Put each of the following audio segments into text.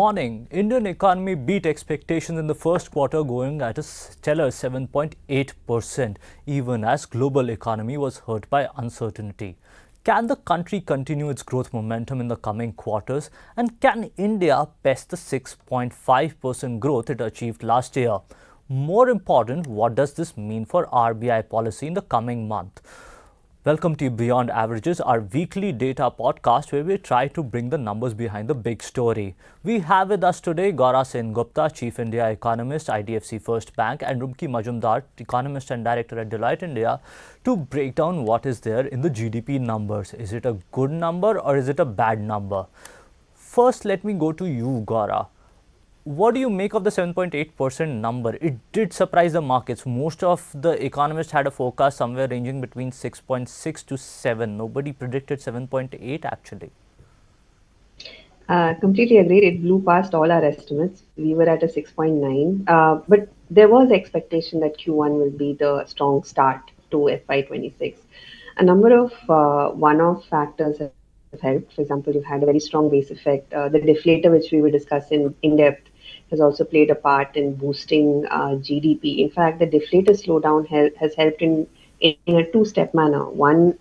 morning. Indian economy beat expectations in the first quarter, going at a stellar 7.8%, even as global economy was hurt by uncertainty. Can the country continue its growth momentum in the coming quarters? And can India best the 6.5% growth it achieved last year? More important, what does this mean for RBI policy in the coming month? Welcome to Beyond Averages, our weekly data podcast where we try to bring the numbers behind the big story. We have with us today Gaura Sengupta, Chief India Economist, IDFC First Bank, and Rumki Majumdar, Economist and Director at Deloitte India, to break down what is there in the GDP numbers. Is it a good number or is it a bad number? First, let me go to you, Gaura. What do you make of the 7.8% number? It did surprise the markets. Most of the economists had a forecast somewhere ranging between 6.6 to 7. Nobody predicted 7.8 actually. Completely agreed. It blew past all our estimates. We were at a 6.9. But there was expectation that Q1 will be the strong start to FY26. A number of one-off factors have helped. For example, you've had a very strong base effect. The deflator, which we will discuss in depth, has also played a part in boosting GDP. In fact, the deflator slowdown has helped in a two-step manner. One,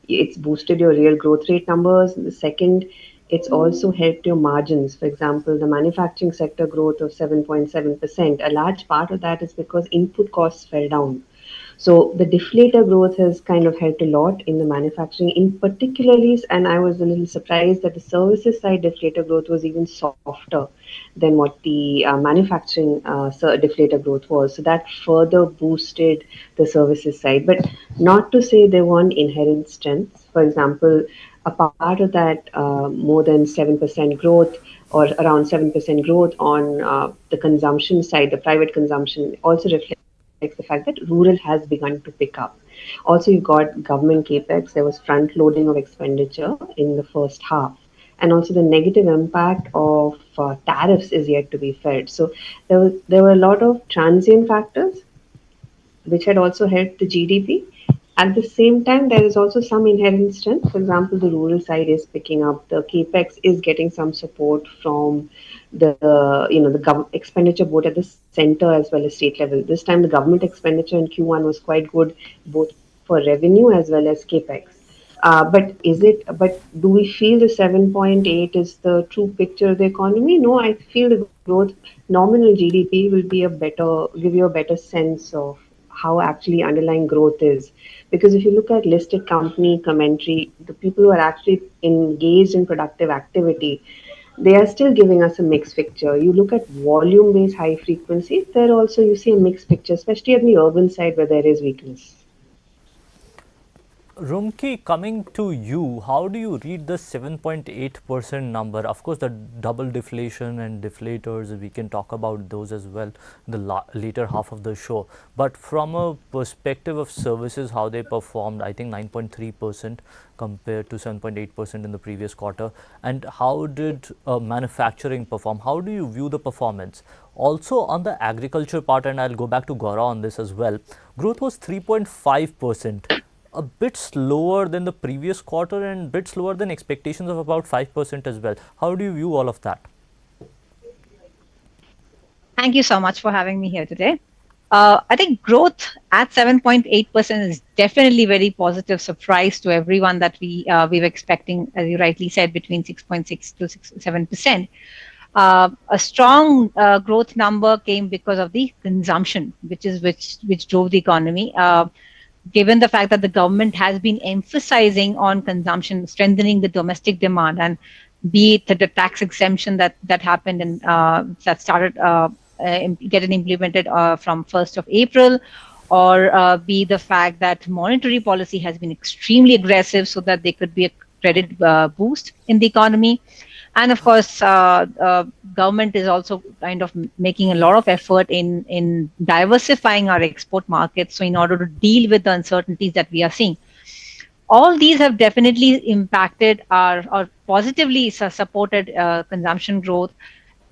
it's boosted your real growth rate numbers. The second, it's also helped your margins. For example, the manufacturing sector growth of 7.7%, a large part of that is because input costs fell down. So the deflator growth has kind of helped a lot in the manufacturing, in particularly, and I was a little surprised that the services side deflator growth was even softer than what the manufacturing deflator growth was. So that further boosted the services side. But not to say there weren't inherent strengths. For example, a part of that more than 7% growth or around 7% growth on the consumption side, the private consumption, also reflects the fact that rural has begun to pick up. Also, you've got government capex. There was front loading of expenditure in the first half. And also the negative impact of tariffs is yet to be felt. So there were a lot of transient factors which had also helped the GDP. At the same time, there is also some inherent strength. For example, the rural side is picking up. The capex is getting some support from the expenditure both at the center as well as state level. This time, the government expenditure in Q1 was quite good, both for revenue as well as capex. But do we feel the 7.8 is the true picture of the economy? No, I feel the growth, nominal GDP will give you a better sense of how actually underlying growth is. Because if you look at listed company commentary, the people who are actually engaged in productive activity, they are still giving us a mixed picture. You look at volume-based high frequency, there also you see a mixed picture, especially on the urban side where there is weakness. Rumki, coming to you, how do you read the 7.8% number? Of course, the double deflation and deflators, we can talk about those as well in the later half of the show. But from a perspective of services, how they performed, I think 9.3% compared to 7.8% in the previous quarter. And how did manufacturing perform? How do you view the performance? Also on the agriculture part, and I'll go back to Gaura on this as well, growth was 3.5%. A bit slower than the previous quarter and a bit slower than expectations of about 5% as well. How do you view all of that? Thank you so much for having me here today. I think growth at 7.8% is definitely very positive surprise to everyone that we were expecting, as you rightly said, between 6.6 to 7%. A strong growth number came because of the consumption, which drove the economy. Given the fact that the government has been emphasizing on consumption, strengthening the domestic demand, and be it the tax exemption that happened and that started getting implemented from 1st of April, or be the fact that monetary policy has been extremely aggressive so that there could be a credit boost in the economy. And of course, government is also kind of making a lot of effort in diversifying our export markets. So in order to deal with the uncertainties that we are seeing, all these have definitely impacted or positively supported consumption growth.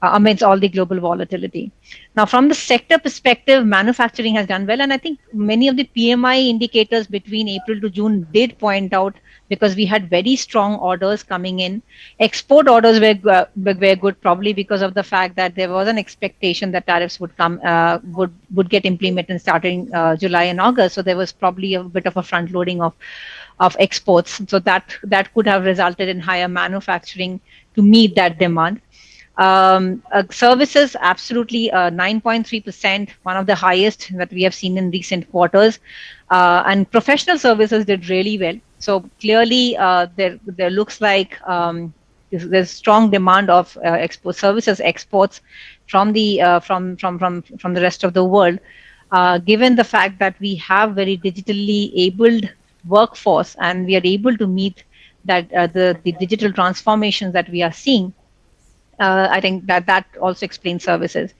amidst all the global volatility. Now, from the sector perspective, manufacturing has done well, and I think many of the PMI indicators between April to June did point out, because we had very strong orders coming in. Export orders were good, probably because of the fact that there was an expectation that tariffs would come would get implemented starting July and August. So there was probably a bit of a front loading of exports. So that could have resulted in higher manufacturing to meet that demand. Services, absolutely, 9.3%, one of the highest that we have seen in recent quarters. And professional services did really well. So clearly, there looks like there's strong demand of export services exports from the from the rest of the world. Given the fact that we have very digitally abled workforce and we are able to meet that the digital transformations that we are seeing, I think that also explains services.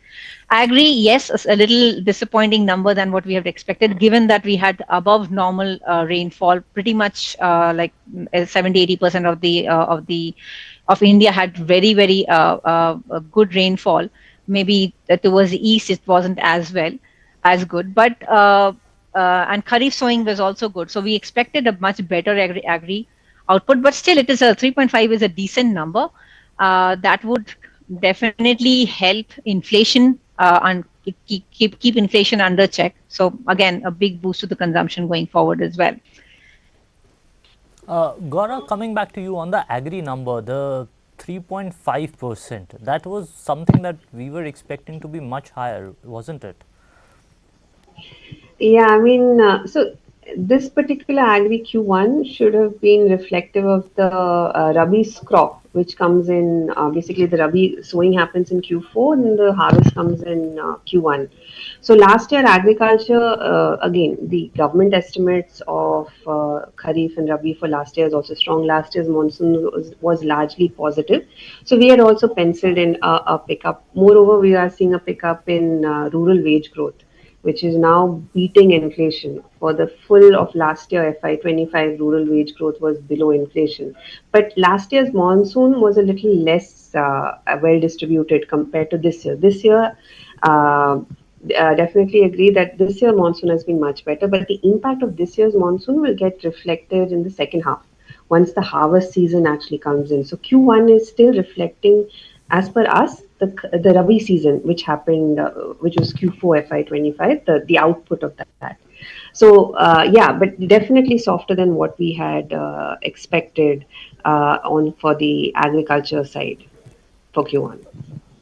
Agri, yes, a little disappointing number than what we had expected, given that we had above normal rainfall. Pretty much like 70-80% of India had very good rainfall. Maybe towards the east it wasn't as good, but and Kharif sowing was also good. So we expected a much better agri output, but still it is a 3.5 is a decent number. That would definitely help inflation and keep inflation under check. So again, a big boost to the consumption going forward as well. Gaura, coming back to you on the agri number, the 3.5%, that was something that we were expecting to be much higher, wasn't it? Yeah, I mean, so this particular agri Q1 should have been reflective of the Rabi crop, which comes in basically the Rabi sowing happens in Q4 and the harvest comes in Q1. So last year, agriculture, again, the government estimates of Kharif and Rabi for last year is also strong. Last year's monsoon was largely positive. So we had also penciled in a pickup. Moreover, we are seeing a pickup in rural wage growth, which is now beating inflation. For the full of last year, FY25 rural wage growth was below inflation. But last year's monsoon was a little less well distributed compared to this year. This year, definitely agree that this year monsoon has been much better, but the impact of this year's monsoon will get reflected in the second half once the harvest season actually comes in. So Q1 is still reflecting, as per us, the Rabi season, which happened, which was Q4 FY25, the output of that. So yeah, but definitely softer than what we had expected on for the agriculture side for Q1.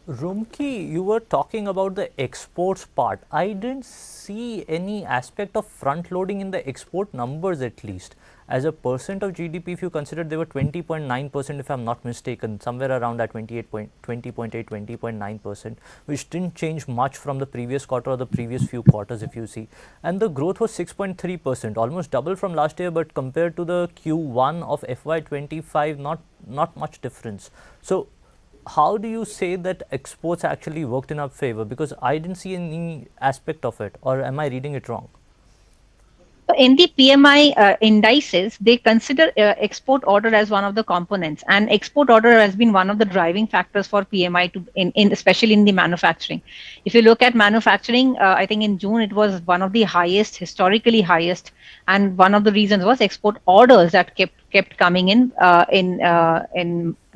Rumki, you were talking about the exports part. I didn't see any aspect of front loading in the export numbers, at least. As a percent of GDP, if you consider, they were 20.9%, if I'm not mistaken, somewhere around that 20.8, 20.9%, which didn't change much from the previous quarter or the previous few quarters, if you see. And the growth was 6.3%, almost double from last year, but compared to the Q1 of FY25, not much difference. So how do you say that exports actually worked in our favor? Because I didn't see any aspect of it, or am I reading it wrong? In the PMI indices, they consider export order as one of the components, and export order has been one of the driving factors for PMI in especially in the manufacturing. If you look at manufacturing, I think in June it was one of the highest, historically highest, and one of the reasons was export orders that kept coming in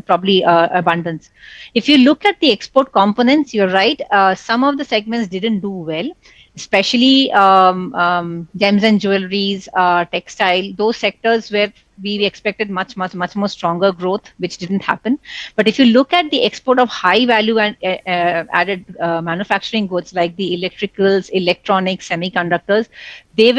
probably abundance. If you look at the export components, you're right. Some of the segments didn't do well, especially gems and jewelries, textile, those sectors where we expected much more stronger growth, which didn't happen. But if you look at the export of high value and added manufacturing goods like the electricals, electronics, semiconductors, they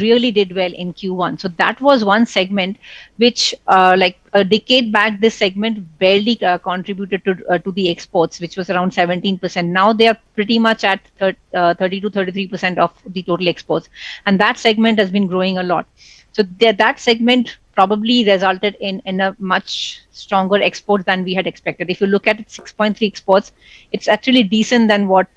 really did well in Q1. So that was one segment which, like a decade back, this segment barely contributed to the exports, which was around 17%. Now they are pretty much at 30 to 33% of the total exports, and that segment has been growing a lot. So that segment probably resulted in a much stronger export than we had expected. If you look at it, 6.3 exports, it's actually decent than what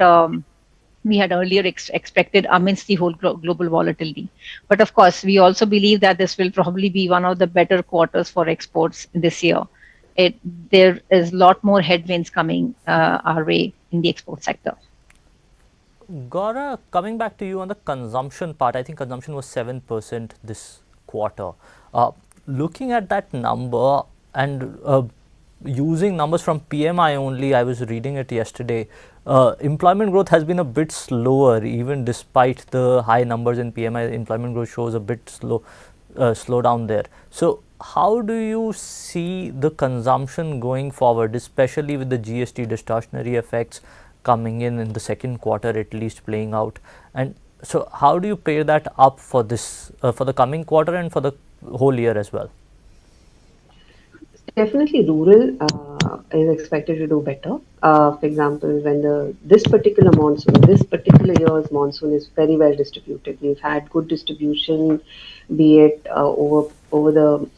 we had earlier expected amidst the whole global volatility. But of course, we also believe that this will probably be one of the better quarters for exports this year. it there is a lot more headwinds coming our way in the export sector. Gaura, coming back to you on the consumption part, I think consumption was 7% this quarter. Looking at that number and using numbers from PMI only, I was reading it yesterday, employment growth has been a bit slower even despite the high numbers in PMI. Employment growth shows a bit slow down there. So how do you see the consumption going forward, especially with the GST distortionary effects coming in the second quarter at least playing out? And so how do you pair that up for this for the coming quarter and for the whole year as well? Definitely, rural is expected to do better. For example, when this particular year's monsoon is very well distributed. We've had good distribution, be it over the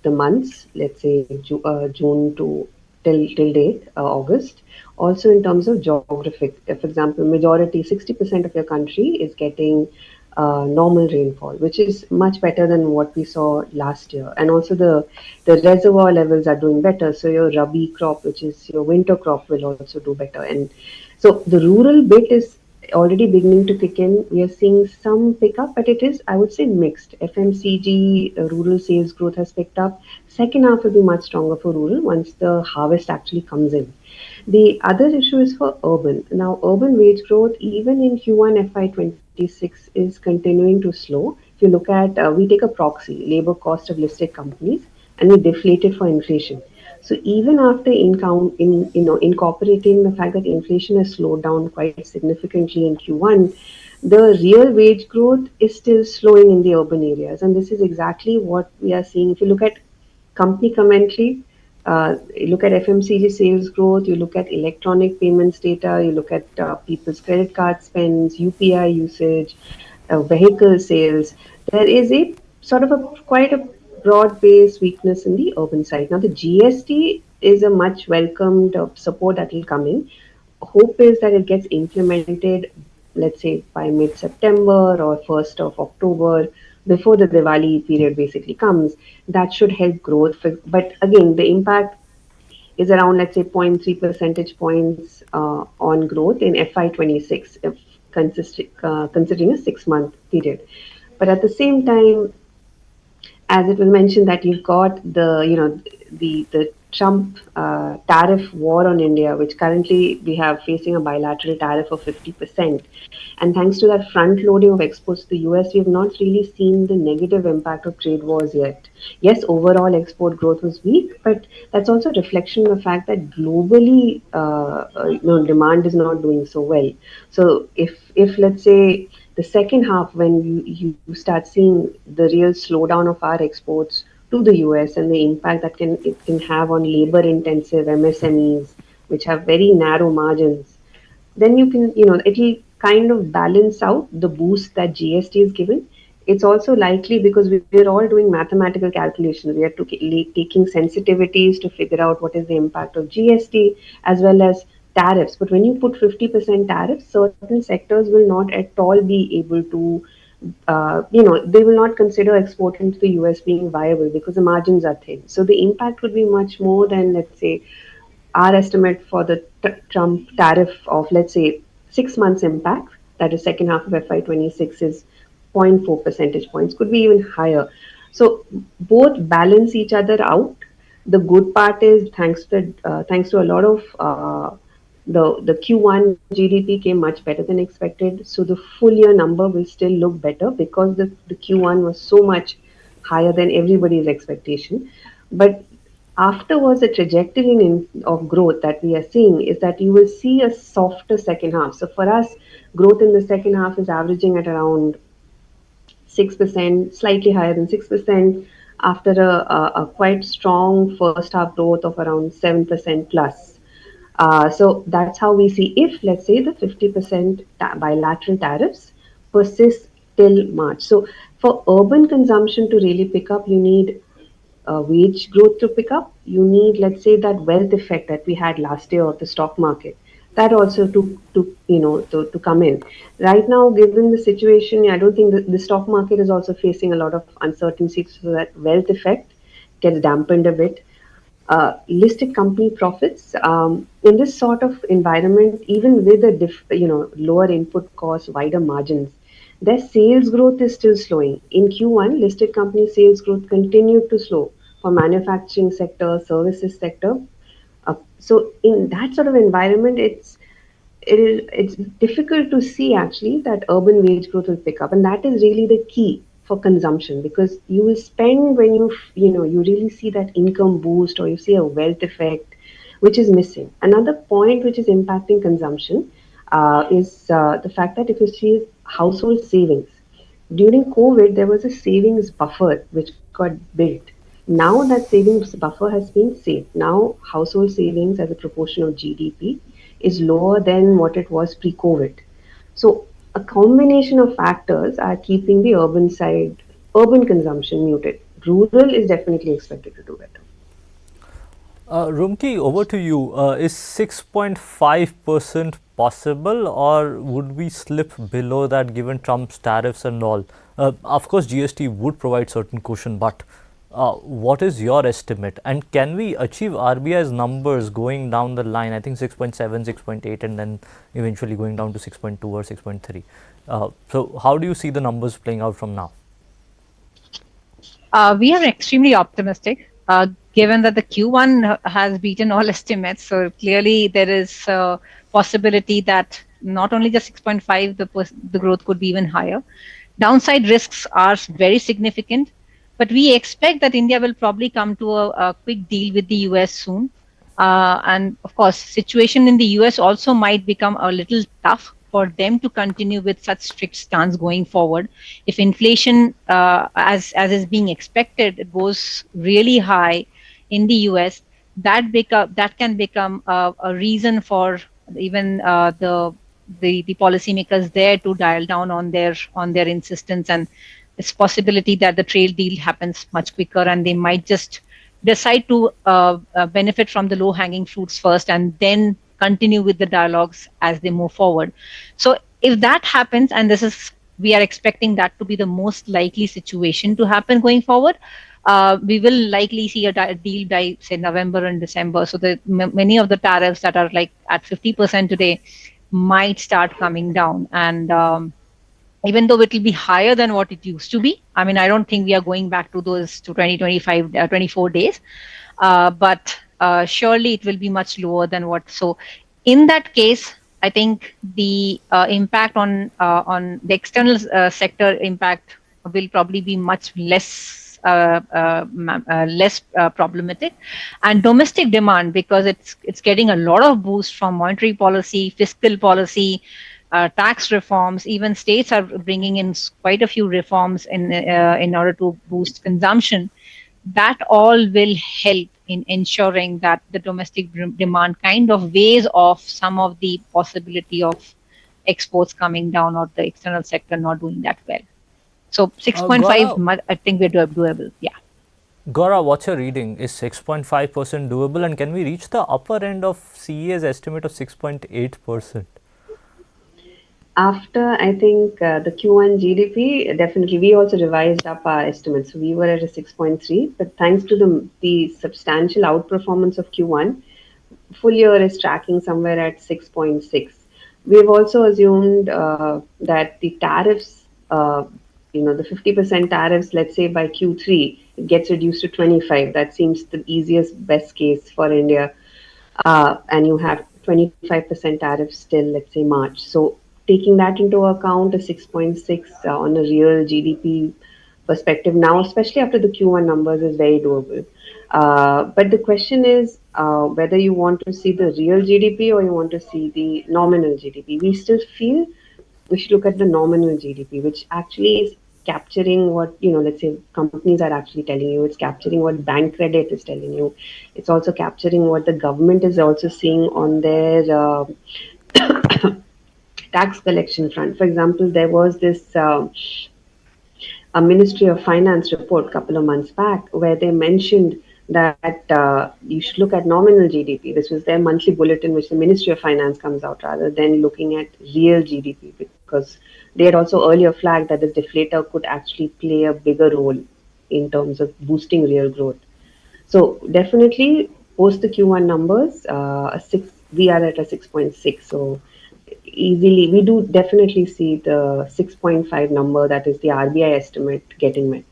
months, let's say June to till date, August. Also, in terms of geographic, for example, majority 60% of your country is getting normal rainfall, which is much better than what we saw last year. And also the reservoir levels are doing better. So your rabi crop, which is your winter crop, will also do better. And so the rural bit is already beginning to kick in. We are seeing some pickup, but it is, I would say, mixed. FMCG rural sales growth has picked up. Second half will be much stronger for rural once the harvest actually comes in. The other issue is for urban. Now, urban wage growth, even in Q1 FY26, is continuing to slow. If you look at, we take a proxy, labor cost of listed companies, and we deflate it for inflation. So even after incorporating the fact that inflation has slowed down quite significantly in Q1, the real wage growth is still slowing in the urban areas, and this is exactly what we are seeing. If you look at company commentary, you look at FMCG sales growth, you look at electronic payments data, you look at people's credit card spends, UPI usage, vehicle sales. There is a sort of a quite a broad-based weakness in the urban side. Now, the GST is a much welcomed support that will come in. Hope is that it gets implemented, let's say by mid-September or 1st of October, before the Diwali period basically comes. That should help growth. But again, the impact is around, let's say, zero point 0.3 percentage points on growth in FY26, if considering a 6-month period. But at the same time, as it was mentioned that you've got the Trump tariff war on India, which currently we have facing a bilateral tariff of 50%. And thanks to that front loading of exports to the US, we have not really seen the negative impact of trade wars yet. Yes, overall export growth was weak, but that's also a reflection of the fact that globally, demand is not doing so well. So if let's say the second half, when you start seeing the real slowdown of our exports to the US and the impact that it can have on labor intensive MSMEs, which have very narrow margins, then you can, it'll kind of balance out the boost that GST is given. It's also likely because we're all doing mathematical calculations. We are taking sensitivities to figure out what is the impact of GST as well as tariffs. But when you put 50% tariffs, certain sectors will not at all be able to, they will not consider exporting to the US being viable because the margins are thin. So the impact would be much more than, let's say, our estimate for the Trump tariff of, let's say, 6 months impact, that is second half of FY26, is zero point 0.4 percentage points, could be even higher. So both balance each other out. The good part is thanks to a lot of the Q1 GDP came much better than expected. So the full year number will still look better because the Q1 was so much higher than everybody's expectation. But afterwards, the trajectory of growth that we are seeing is that you will see a softer second half. So for us, growth in the second half is averaging at around 6%, slightly higher than 6%, after a quite strong first half growth of around 7% plus. So that's how we see if, let's say, the 50% bilateral tariffs persist till March. So for urban consumption to really pick up, you need wage growth to pick up. You need, let's say, that wealth effect that we had last year of the stock market. That also to come in. Right now, given the situation, I don't think the stock market is also facing a lot of uncertainty, so that wealth effect gets dampened a bit. listed company profits. In this sort of environment, even with a lower input costs, wider margins, their sales growth is still slowing. In Q1, listed company sales growth continued to slow for manufacturing sector, services sector. So in that sort of environment, it's difficult to see actually that urban wage growth will pick up, and that is really the key for consumption, because you will spend when you really see that income boost, or you see a wealth effect, which is missing. Another point which is impacting consumption is the fact that if you see household savings during COVID, there was a savings buffer which got built. Now that savings buffer has been saved. Now household savings as a proportion of GDP is lower than what it was pre-COVID. So a combination of factors are keeping the urban consumption muted. Rural is definitely expected to do better. Rumki, over to you. Is 6.5% possible, or would we slip below that given Trump's tariffs and all? Of course, GST would provide certain cushion, but what is your estimate? And can we achieve RBI's numbers going down the line? I think 6.7, 6.8, and then eventually going down to 6.2 or 6.3. So, how do you see the numbers playing out from now? We are extremely optimistic, given that the Q1 has beaten all estimates. So clearly, there is a possibility that not only the 6.5, the growth could be even higher. Downside risks are very significant, but we expect that India will probably come to a quick deal with the US soon. And of course, situation in the US also might become a little tough for them to continue with such strict stance going forward. If inflation, as is being expected, goes really high in the US, that can become a reason for even the policymakers there to dial down on their insistence, and it's possibility that the trade deal happens much quicker, and they might just decide to benefit from the low-hanging fruits first, and then continue with the dialogues as they move forward. So if that happens, and we are expecting that to be the most likely situation to happen going forward, we will likely see a deal by, say, November and December. So many of the tariffs that are like at 50% today might start coming down. And even though it will be higher than what it used to be, I mean, I don't think we are going back to those to 2025, 24 days. But surely it will be much lower than what. So in that case, I think the impact on the external sector impact will probably be much less problematic, and domestic demand, because it's getting a lot of boost from monetary policy, fiscal policy, tax reforms. Even states are bringing in quite a few reforms in order to boost consumption. That all will help in ensuring that the domestic demand kind of weighs off some of the possibility of exports coming down, or the external sector not doing that well. So 6.5, I think we're doable. Yeah. Gaura, what's your reading? Is 6.5% doable, and can we reach the upper end of CEA's estimate of 6.8%? After, I think, the Q1 GDP, definitely we also revised up our estimates. So we were at a 6.3, but thanks to the substantial outperformance of Q1, full year is tracking somewhere at 6.6. We've also assumed that the tariffs, the 50% tariffs, let's say by Q3, it gets reduced to 25. That seems the easiest, best case for India. And you have 25% tariffs till, let's say, March. So taking that into account, a 6.6 on a real GDP perspective now, especially after the Q1 numbers, is very doable. But the question is whether you want to see the real GDP or you want to see the nominal GDP. We still feel we should look at the nominal GDP, which actually is capturing what, let's say, companies are actually telling you. It's capturing what bank credit is telling you. It's also capturing what the government is also seeing on their tax collection front. For example, there was this a Ministry of Finance report a couple of months back where they mentioned that you should look at nominal GDP. This was their monthly bulletin, which the Ministry of Finance comes out, rather than looking at real GDP, because they had also earlier flagged that this deflator could actually play a bigger role in terms of boosting real growth. So definitely post the Q1 numbers, we are at a 6.6. So easily, we do definitely see the 6.5 number, that is the RBI estimate, getting met.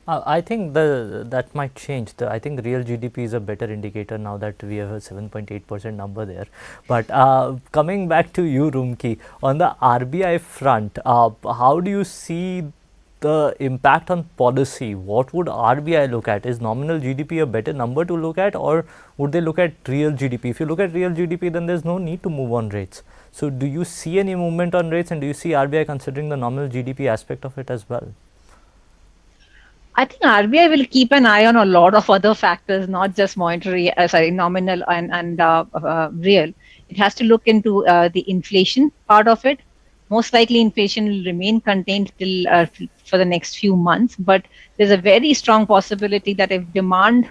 I think that might change. I think real GDP is a better indicator now that we have a 7.8% number there. But coming back to you, Rumki, on the RBI front, how do you see the impact on policy? What would RBI look at? Is nominal GDP a better number to look at, or would they look at real GDP? If you look at real GDP, then there's no need to move on rates. So, do you see any movement on rates, and do you see RBI considering the nominal GDP aspect of it as well? I think RBI will keep an eye on a lot of other factors, not just monetary, nominal and real. It has to look into the inflation part of it. Most likely, inflation will remain contained till for the next few months, but there's a very strong possibility that if demand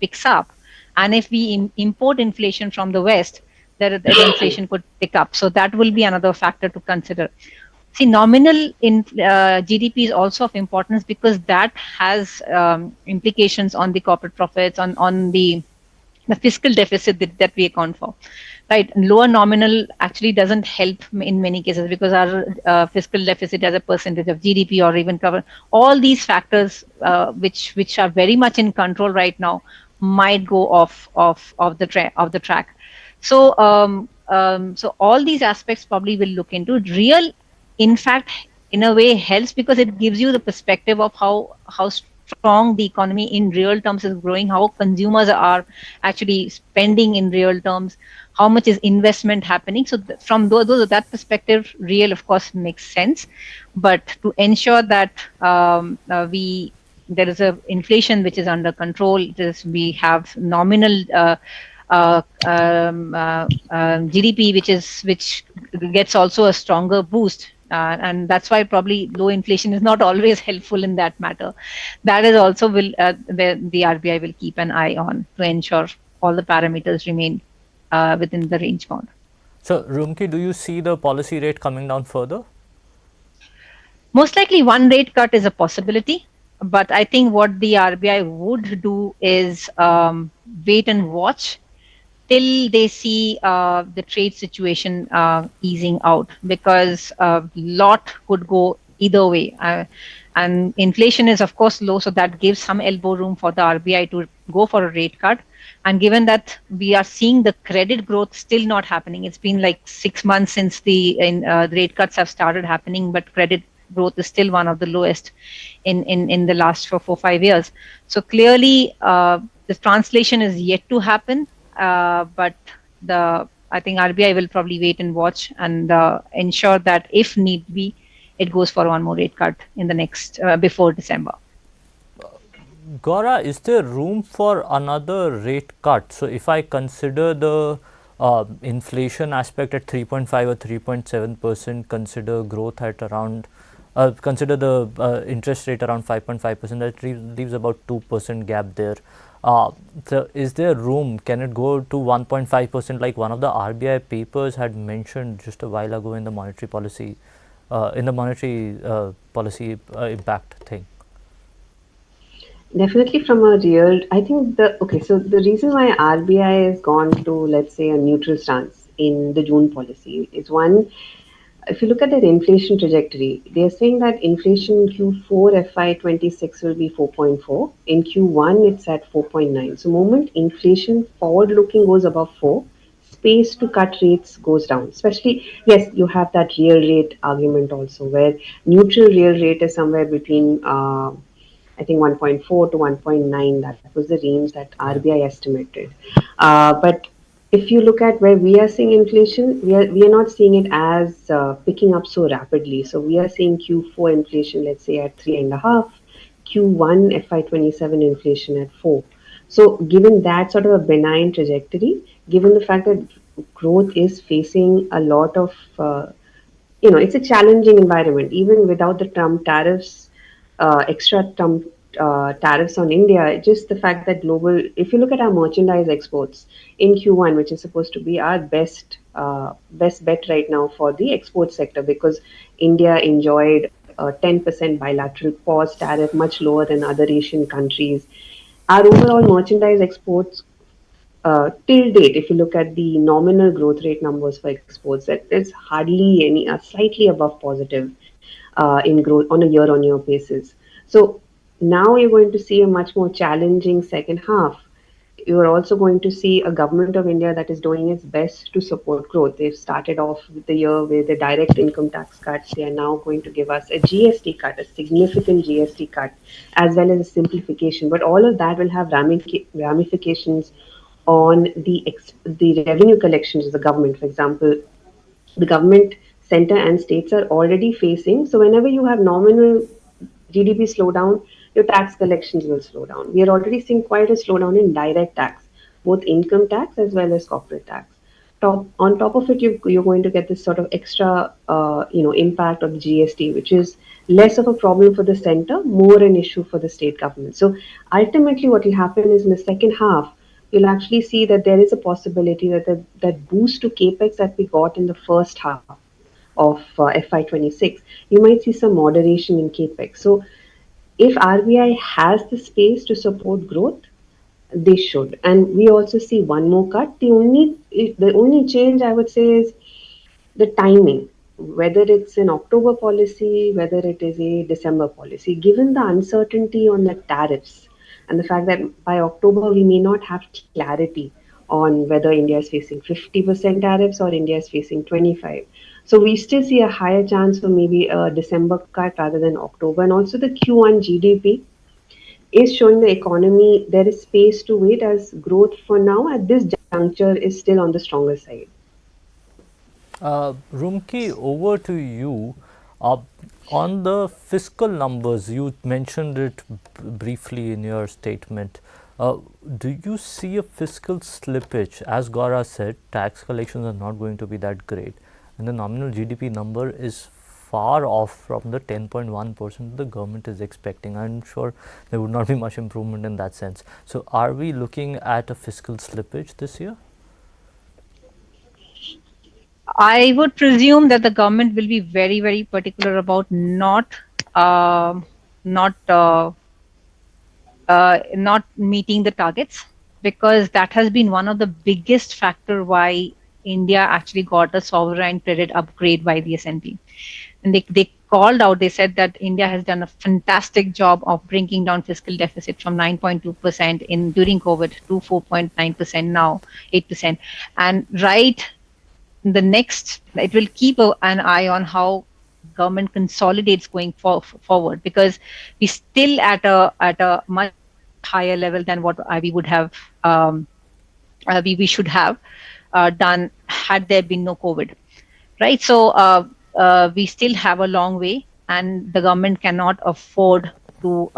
picks up, and if we import inflation from the West, that the inflation could pick up. So that will be another factor to consider. See, nominal in GDP is also of importance because that has implications on the corporate profits, on the fiscal deficit that we account for. Right, lower nominal actually doesn't help in many cases because our fiscal deficit as a percentage of GDP or even cover all these factors, which are very much in control right now, might go off the track. So so all these aspects probably will look into real. In fact, in a way, helps because it gives you the perspective of how strong the economy in real terms is growing, how consumers are actually spending in real terms, how much is investment happening. So from that perspective, real of course makes sense, but to ensure that we there is a inflation which is under control, we have nominal GDP which gets also a stronger boost. And that's why probably low inflation is not always helpful in that matter. That is also the RBI will keep an eye on to ensure all the parameters remain within the range bound. So, Rumki, do you see the policy rate coming down further? Most likely, one rate cut is a possibility, but I think what the RBI would do is wait and watch till they see the trade situation easing out, because a lot could go either way. And inflation is, of course, low, so that gives some elbow room for the RBI to go for a rate cut. And given that we are seeing the credit growth still not happening, it's been like 6 months since the rate cuts have started happening, but credit growth is still one of the lowest in the last 4 5 years. So clearly, the translation is yet to happen. But I think RBI will probably wait and watch and ensure that if need be, it goes for one more rate cut in the next before December. Gaura, is there room for another rate cut? So, if I consider the inflation aspect at 3.5 or 3.7%, consider growth at around, consider the interest rate around 5.5%, that leaves about 2% gap there. So, is there room? Can it go to 1.5% like one of the RBI papers had mentioned just a while ago in the monetary policy, policy impact thing? Definitely from a real, I think so the reason why RBI has gone to, let's say, a neutral stance in the June policy is one, if you look at their inflation trajectory, they are saying that inflation in Q4 FY26 will be 4.4. In Q1, it's at 4.9. So, moment inflation forward looking goes above 4, space to cut rates goes down. Especially, yes, you have that real rate argument also, where neutral real rate is somewhere between I think 1.4 to 1.9. That was the range that Yeah. RBI estimated. But if you look at where we are seeing inflation, we are not seeing it as picking up so rapidly. So we are seeing Q4 inflation, let's say at 3.5, Q1 FY27 inflation at 4. So given that sort of a benign trajectory, given the fact that growth is facing a lot of it's a challenging environment. Even without the Trump tariffs, extra Trump tariffs on India, just the fact that if you look at our merchandise exports in Q1, which is supposed to be our best bet right now for the export sector, because India enjoyed a 10% bilateral pause tariff, much lower than other Asian countries. Our overall merchandise exports till date, if you look at the nominal growth rate numbers for exports, that is hardly any, slightly above positive in growth on a year-on-year basis. So now you're going to see a much more challenging second half. You are also going to see a government of India that is doing its best to support growth. They've started off with the year with the direct income tax cuts. They are now going to give us a GST cut, a significant GST cut, as well as a simplification. But all of that will have ramifications on the revenue collections of the government. For example, the government, center, and states are already facing. So whenever you have nominal GDP slowdown, your tax collections will slow down. We are already seeing quite a slowdown in direct tax, both income tax as well as corporate tax. On top of it, you're going to get this sort of extra, impact of the GST, which is less of a problem for the center, more an issue for the state government. So ultimately, what will happen is in the second half, you'll actually see that there is a possibility that that boost to capex that we got in the first half of FY26, you might see some moderation in capex. So if RBI has the space to support growth, they should. And we also see one more cut. The only change I would say is the timing, whether it's an October policy, whether it is a December policy, given the uncertainty on the tariffs and the fact that by October we may not have clarity on whether India is facing 50% tariffs or India is facing 25. So we still see a higher chance for maybe a December cut rather than October. And also the Q1 GDP is showing the economy there is space to wait, as growth for now at this juncture is still on the stronger side. Rumki, over to you. Uh, on the fiscal numbers, you mentioned it briefly in your statement. Do you see a fiscal slippage? As Gaura said, tax collections are not going to be that great, and the nominal GDP number is far off from the 10.1% the government is expecting. I'm sure there would not be much improvement in that sense. So, are we looking at a fiscal slippage this year? I would presume that the government will be very, very particular about uh, not not meeting the targets, because that has been one of the biggest factor why India actually got a sovereign credit upgrade by the S&P. And they called out, they said that India has done a fantastic job of bringing down fiscal deficit from 9.2% in during COVID to 4.9% now, 8%. And right the next, it will keep an eye on how government consolidates going forward, because we still at a much higher level than what we would have we should have done had there been no COVID, right? So we still have a long way, and the government cannot afford to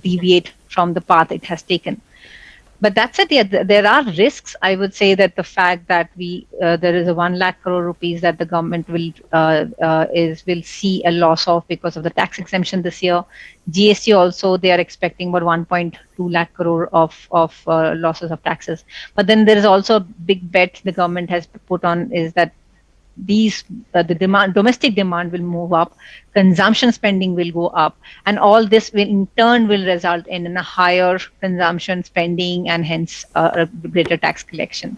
deviate from the path it has taken. But that's it. Yeah, there are risks. I would say that the fact that there is a 1 lakh crore rupees that the government will see a loss of because of the tax exemption this year. GST also, they are expecting about 1.2 lakh crore of losses of taxes. But then there is also a big bet the government has put on, is that the domestic demand will move up, consumption spending will go up, and all this will in turn will result in a higher consumption spending, and hence a greater tax collection.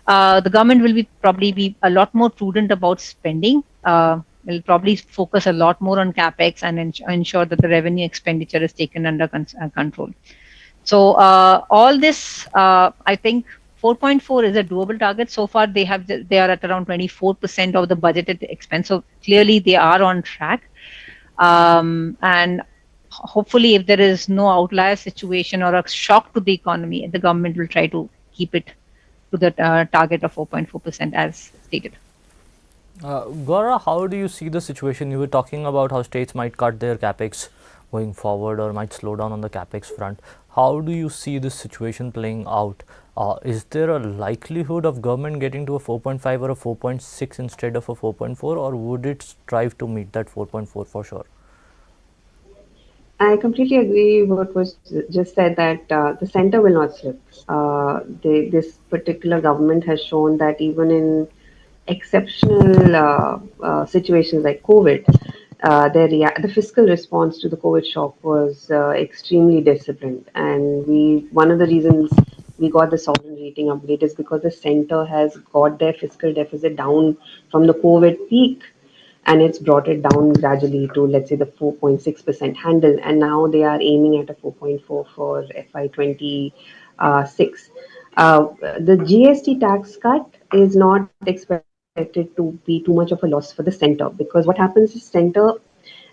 The government will probably be a lot more prudent about spending. Will probably focus a lot more on capex and ensure that the revenue expenditure is taken under control. So all this, I think 4.4 is a doable target. So far, they are at around 24% of the budgeted expense. So clearly, they are on track. And hopefully, if there is no outlier situation or a shock to the economy, the government will try to keep it to the target of 4.4% as stated. Gaura, how do you see the situation? You were talking about how states might cut their capex going forward or might slow down on the capex front. How do you see this situation playing out? Is there a likelihood of government getting to a 4.5 or a 4.6 instead of a 4.4, or would it strive to meet that 4.4 for sure? I completely agree with what was just said, that the center will not slip. This particular government has shown that even in exceptional situations like COVID, the fiscal response to the COVID shock was extremely disciplined, and one of the reasons we got the sovereign rating upgrade is because the center has got their fiscal deficit down from the COVID peak, and it's brought it down gradually to, let's say, the 4.6% handle, and now they are aiming at a 4.4 for FY26. The GST tax cut is not expected to be too much of a loss for the center, because what happens is center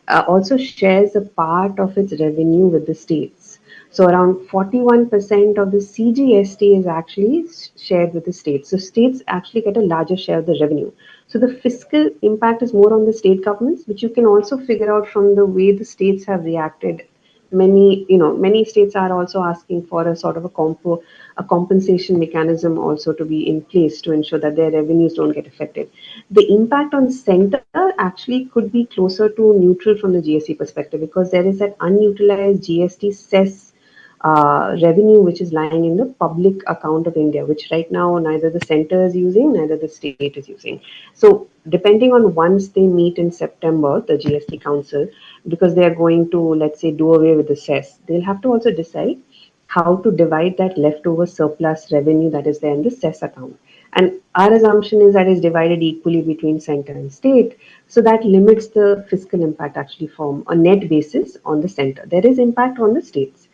also shares a part of its revenue with the states. So around 41% of the CGST is actually shared with the states. So states actually get a larger share of the revenue. So the fiscal impact is more on the state governments, which you can also figure out from the way the states have reacted. Many states are also asking for a sort of a compensation mechanism also to be in place to ensure that their revenues don't get affected. The impact on center actually could be closer to neutral from the GST perspective, because there is that unutilized GST cess revenue which is lying in the public account of India, which right now neither the center is using, neither the state is using. So depending on, once they meet in September, the GST Council, because they are going to, let's say, do away with the cess, they'll have to also decide how to divide that leftover surplus revenue that is there in the cess account. And our assumption is that it's divided equally between center and state. So that limits the fiscal impact actually from a net basis on the center. There is impact on the states.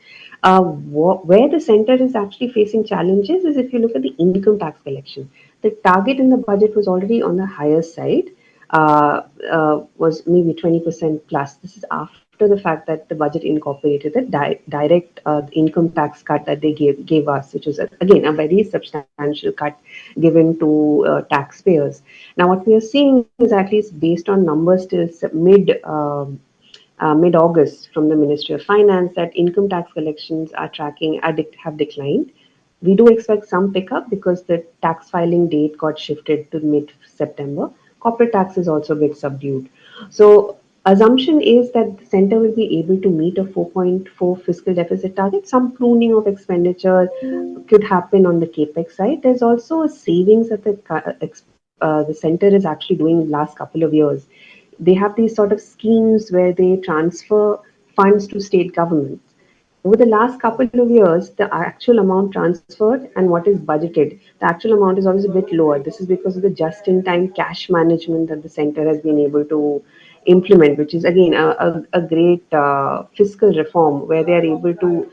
Where the center is actually facing challenges is if you look at the income tax collection. The target in the budget was already on the higher side, was maybe 20% plus. This is after the fact that the budget incorporated the direct income tax cut that they gave us, which was, again, a very substantial cut given to taxpayers. Now, what we are seeing is, at least based on numbers till mid-August from the Ministry of Finance, that income tax collections are have declined. We do expect some pickup because the tax filing date got shifted to mid-September. Corporate tax is also a bit subdued. So assumption is that the center will be able to meet a 4.4 fiscal deficit target. Some pruning of expenditure could happen on the capex side. There's also a savings that the center is actually doing last couple of years. They have these sort of schemes where they transfer funds to state governments. Over the last couple of years, the actual amount transferred and what is budgeted, the actual amount is always a bit lower. This is because of the just-in-time cash management that the center has been able to implement, which is, again, a great fiscal reform, where they are able to,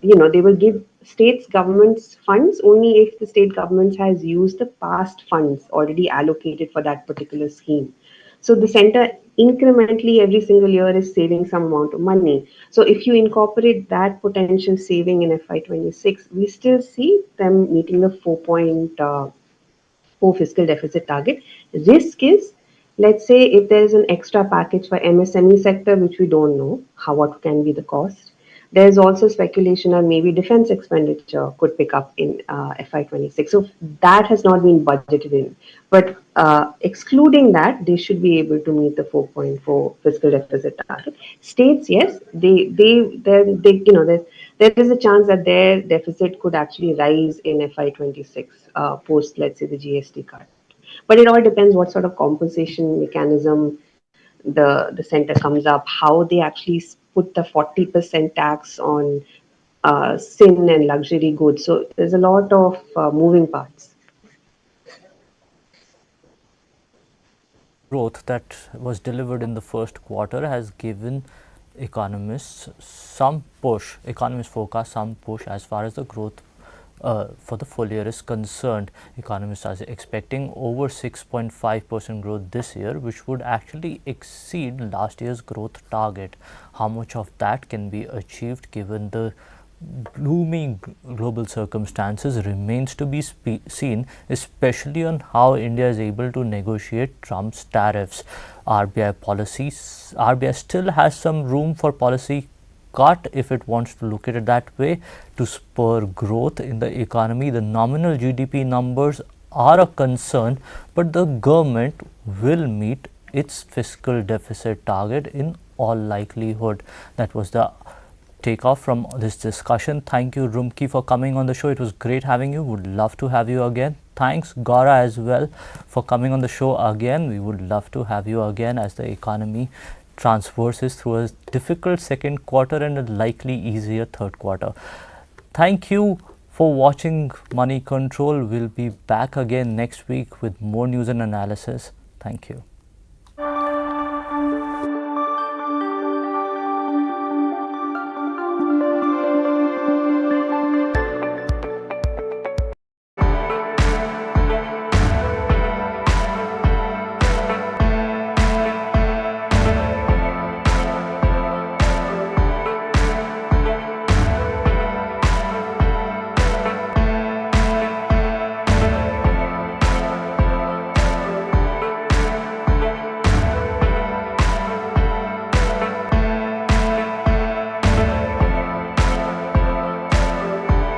they will give states governments funds only if the state government has used the past funds already allocated for that particular scheme. So the center incrementally every single year is saving some amount of money. So if you incorporate that potential saving in FY26, we still see them meeting the 4.4 fiscal deficit target. Risk is, let's say, if there is an extra package for MSME sector, which we don't know what can be the cost. There's also speculation on maybe defense expenditure could pick up in FY26. So that has not been budgeted in. But excluding that, they should be able to meet the 4.4 fiscal deficit target. States, yes, there is a chance that their deficit could actually rise in FY26 post, let's say, the GST cut. But it all depends what sort of compensation mechanism the center comes up, how they actually put the 40% tax on sin and luxury goods. So there's a lot of moving parts. Growth that was delivered in the first quarter has given economists some push. Economists forecast some push as far as the growth for the full year is concerned. Economists are expecting over 6.5% growth this year, which would actually exceed last year's growth target. How much of that can be achieved given the gloomy global circumstances remains to be seen, especially on how India is able to negotiate Trump's tariffs. RBI still has some room for policy cut if it wants to look at it that way to spur growth in the economy. The nominal GDP numbers are a concern, but the government will meet its fiscal deficit target in all likelihood. That was the takeoff from this discussion. Thank you, Rumki, for coming on the show. It was great having you. Would love to have you again. Thanks, Gaura, as well, for coming on the show again. We would love to have you again as the economy traverses through a difficult second quarter and a likely easier third quarter. Thank you for watching Money Control. We'll be back again next week with more news and analysis. Thank you.